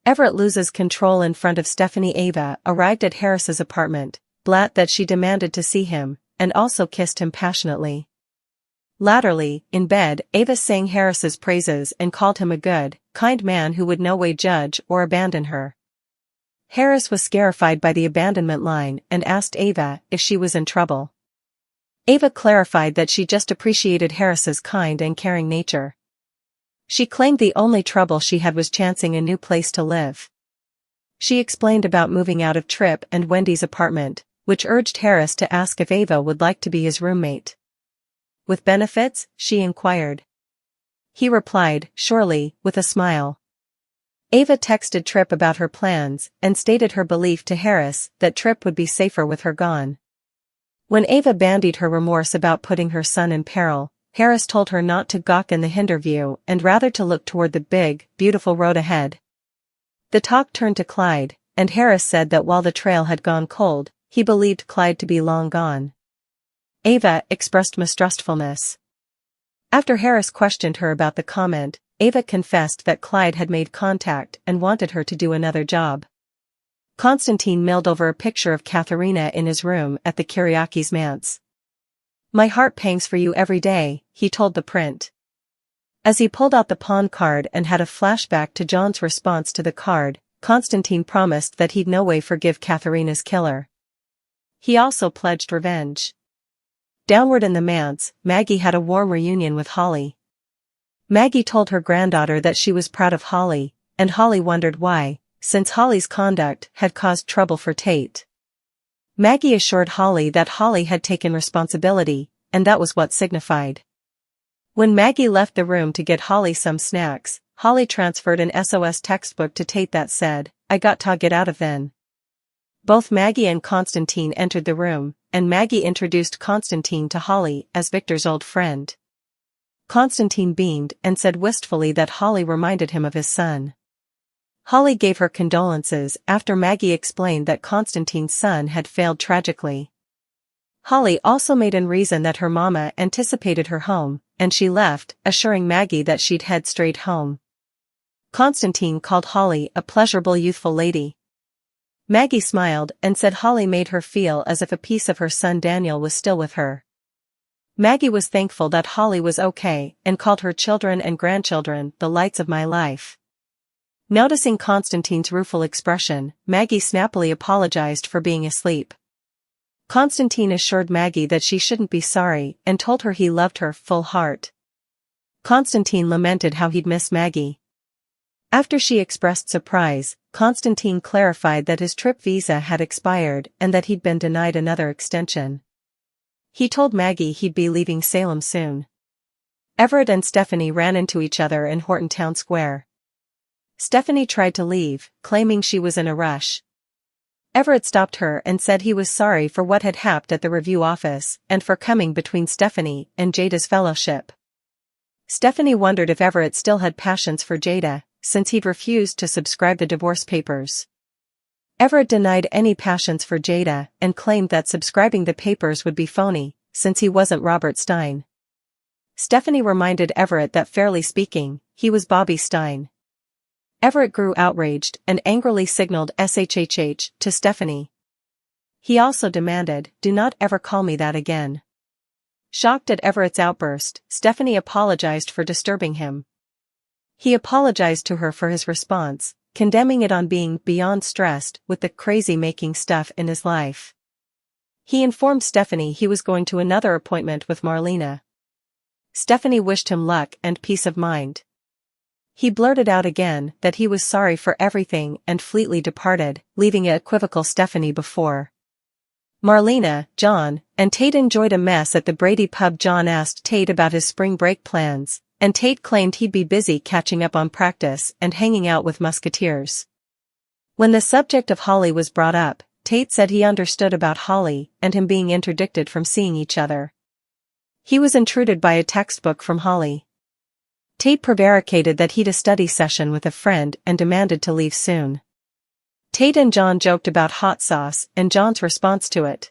Everett loses control in front of Stephanie. Ava arrived at Harris's apartment, blat that she demanded to see him, and also kissed him passionately. Latterly, in bed, Ava sang Harris's praises and called him a good, kind man who would no way judge or abandon her. Harris was scarified by the abandonment line and asked Ava if she was in trouble. Ava clarified that she just appreciated Harris's kind and caring nature. She claimed the only trouble she had was chancing a new place to live. She explained about moving out of Tripp and Wendy's apartment, which urged Harris to ask if Ava would like to be his roommate. With benefits, she inquired. He replied, surely, with a smile. Ava texted Tripp about her plans and stated her belief to Harris that Tripp would be safer with her gone. When Ava bandied her remorse about putting her son in peril, Harris told her not to gawk in the hinder view and rather to look toward the big, beautiful road ahead. The talk turned to Clyde, and Harris said that while the trail had gone cold, he believed Clyde to be long gone. Ava expressed mistrustfulness. After Harris questioned her about the comment, Ava confessed that Clyde had made contact and wanted her to do another job. Constantine milled over a picture of Katharina in his room at the Kiriakis' manse. "My heart pangs for you every day," he told the print. As he pulled out the pawn card and had a flashback to John's response to the card, Constantine promised that he'd no way forgive Katharina's killer. He also pledged revenge. Downward in the manse, Maggie had a warm reunion with Holly. Maggie told her granddaughter that she was proud of Holly, and Holly wondered why, since Holly's conduct had caused trouble for Tate. Maggie assured Holly that Holly had taken responsibility, and that was what signified. When Maggie left the room to get Holly some snacks, Holly transferred an SOS textbook to Tate that said, "I got to get out of then." Both Maggie and Constantine entered the room, and Maggie introduced Constantine to Holly as Victor's old friend. Constantine beamed and said wistfully that Holly reminded him of his son. Holly gave her condolences after Maggie explained that Constantine's son had failed tragically. Holly also made an reason that her mama anticipated her home, and she left, assuring Maggie that she'd head straight home. Constantine called Holly a pleasurable youthful lady. Maggie smiled and said Holly made her feel as if a piece of her son Daniel was still with her. Maggie was thankful that Holly was okay and called her children and grandchildren the lights of my life. Noticing Constantine's rueful expression, Maggie snappily apologized for being asleep. Constantine assured Maggie that she shouldn't be sorry and told her he loved her full heart. Constantine lamented how he'd miss Maggie. After she expressed surprise, Constantine clarified that his trip visa had expired and that he'd been denied another extension. He told Maggie he'd be leaving Salem soon. Everett and Stephanie ran into each other in Horton Town Square. Stephanie tried to leave, claiming she was in a rush. Everett stopped her and said he was sorry for what had happened at the review office and for coming between Stephanie and Jada's fellowship. Stephanie wondered if Everett still had passions for Jada, since he'd refused to subscribe the divorce papers. Everett denied any passions for Jada and claimed that subscribing the papers would be phony, since he wasn't Robert Stein. Stephanie reminded Everett that fairly speaking, he was Bobby Stein. Everett grew outraged and angrily signaled SHHH to Stephanie. He also demanded, "Do not ever call me that again." Shocked at Everett's outburst, Stephanie apologized for disturbing him. He apologized to her for his response, condemning it on being beyond stressed with the crazy-making stuff in his life. He informed Stephanie he was going to another appointment with Marlena. Stephanie wished him luck and peace of mind. He blurted out again that he was sorry for everything and fleetly departed, leaving a equivocal Stephanie before. Marlena, John, and Tate enjoyed a mess at the Brady pub. John asked Tate about his spring break plans, and Tate claimed he'd be busy catching up on practice and hanging out with musketeers. When the subject of Holly was brought up, Tate said he understood about Holly and him being interdicted from seeing each other. He was intruded by a textbook from Holly. Tate prevaricated that he'd a study session with a friend and demanded to leave soon. Tate and John joked about hot sauce and John's response to it.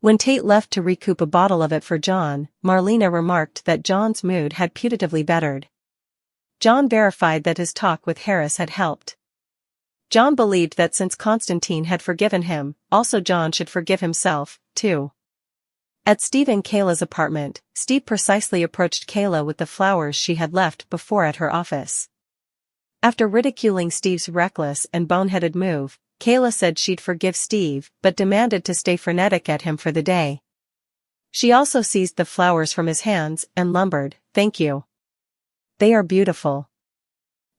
When Tate left to recoup a bottle of it for John, Marlena remarked that John's mood had putatively bettered. John verified that his talk with Harris had helped. John believed that since Constantine had forgiven him, also John should forgive himself, too. At Steve and Kayla's apartment, Steve precisely approached Kayla with the flowers she had left before at her office. After ridiculing Steve's reckless and boneheaded move, Kayla said she'd forgive Steve but demanded to stay frenetic at him for the day. She also seized the flowers from his hands and lumbered, "Thank you. They are beautiful."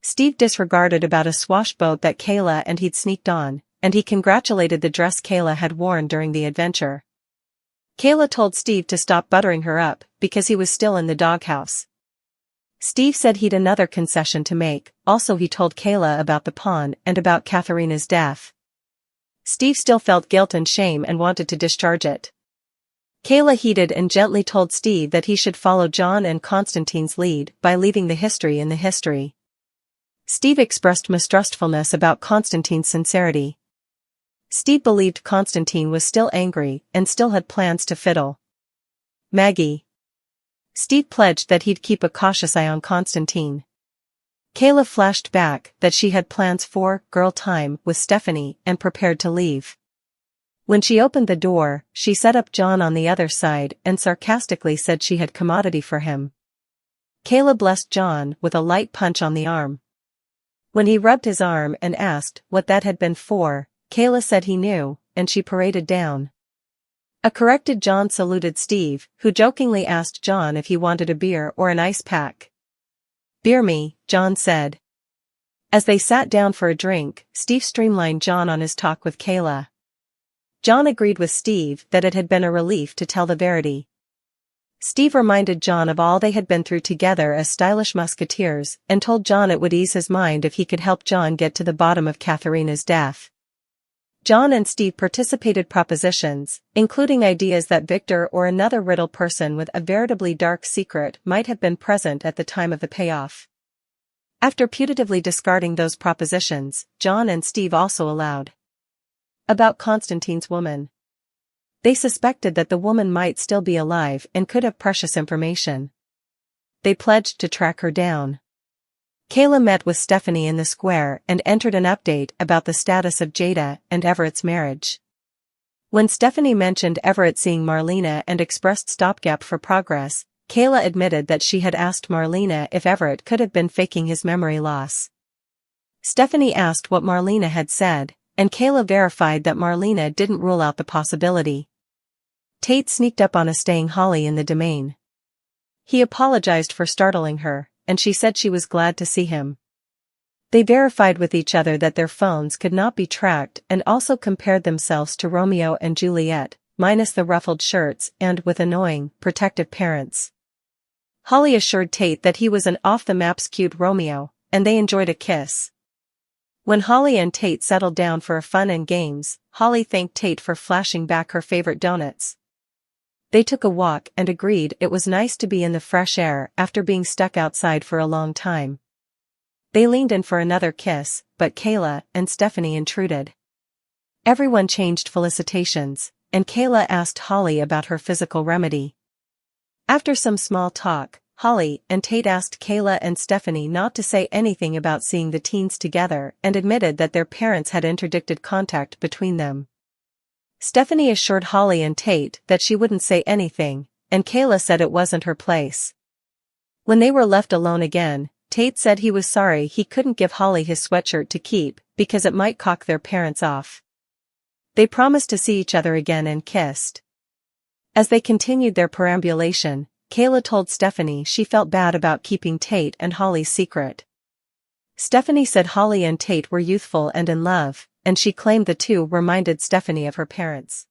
Steve disregarded about a swashboat that Kayla and he'd sneaked on, and he congratulated the dress Kayla had worn during the adventure. Kayla told Steve to stop buttering her up because he was still in the doghouse. Steve said he'd another concession to make, also he told Kayla about the pawn and about Katharina's death. Steve still felt guilt and shame and wanted to discharge it. Kayla heeded and gently told Steve that he should follow John and Constantine's lead by leaving the history in the history. Steve expressed mistrustfulness about Constantine's sincerity. Steve believed Constantine was still angry and still had plans to fiddle. Maggie. Steve pledged that he'd keep a cautious eye on Constantine. Kayla flashed back that she had plans for girl time with Stephanie and prepared to leave. When she opened the door, she set up John on the other side and sarcastically said she had commodity for him. Kayla blessed John with a light punch on the arm. When he rubbed his arm and asked what that had been for, Kayla said he knew, and she paraded down. A corrected John saluted Steve, who jokingly asked John if he wanted a beer or an ice pack. "Beer me," John said. As they sat down for a drink, Steve streamlined John on his talk with Kayla. John agreed with Steve that it had been a relief to tell the verity. Steve reminded John of all they had been through together as stylish musketeers and told John it would ease his mind if he could help John get to the bottom of Katharina's death. John and Steve participated propositions, including ideas that Victor or another Riddle person with a veritably dark secret might have been present at the time of the payoff. After putatively discarding those propositions, John and Steve also allowed about Constantine's woman. They suspected that the woman might still be alive and could have precious information. They pledged to track her down. Kayla met with Stephanie in the square and entered an update about the status of Jada and Everett's marriage. When Stephanie mentioned Everett seeing Marlena and expressed stopgap for progress, Kayla admitted that she had asked Marlena if Everett could have been faking his memory loss. Stephanie asked what Marlena had said, and Kayla verified that Marlena didn't rule out the possibility. Tate sneaked up on staying Holly in the domain. He apologized for startling her, and she said she was glad to see him. They verified with each other that their phones could not be tracked and also compared themselves to Romeo and Juliet, minus the ruffled shirts and with annoying, protective parents. Holly assured Tate that he was an off-the-maps cute Romeo, and they enjoyed a kiss. When Holly and Tate settled down for fun and games, Holly thanked Tate for flashing back her favorite donuts. They took a walk and agreed it was nice to be in the fresh air after being stuck outside for a long time. They leaned in for another kiss, but Kayla and Stephanie intruded. Everyone changed felicitations, and Kayla asked Holly about her physical remedy. After some small talk, Holly and Tate asked Kayla and Stephanie not to say anything about seeing the teens together and admitted that their parents had interdicted contact between them. Stephanie assured Holly and Tate that she wouldn't say anything, and Kayla said it wasn't her place. When they were left alone again, Tate said he was sorry he couldn't give Holly his sweatshirt to keep because it might cock their parents off. They promised to see each other again and kissed. As they continued their perambulation, Kayla told Stephanie she felt bad about keeping Tate and Holly's secret. Stephanie said Holly and Tate were youthful and in love, and she claimed the two reminded Stephanie of her parents.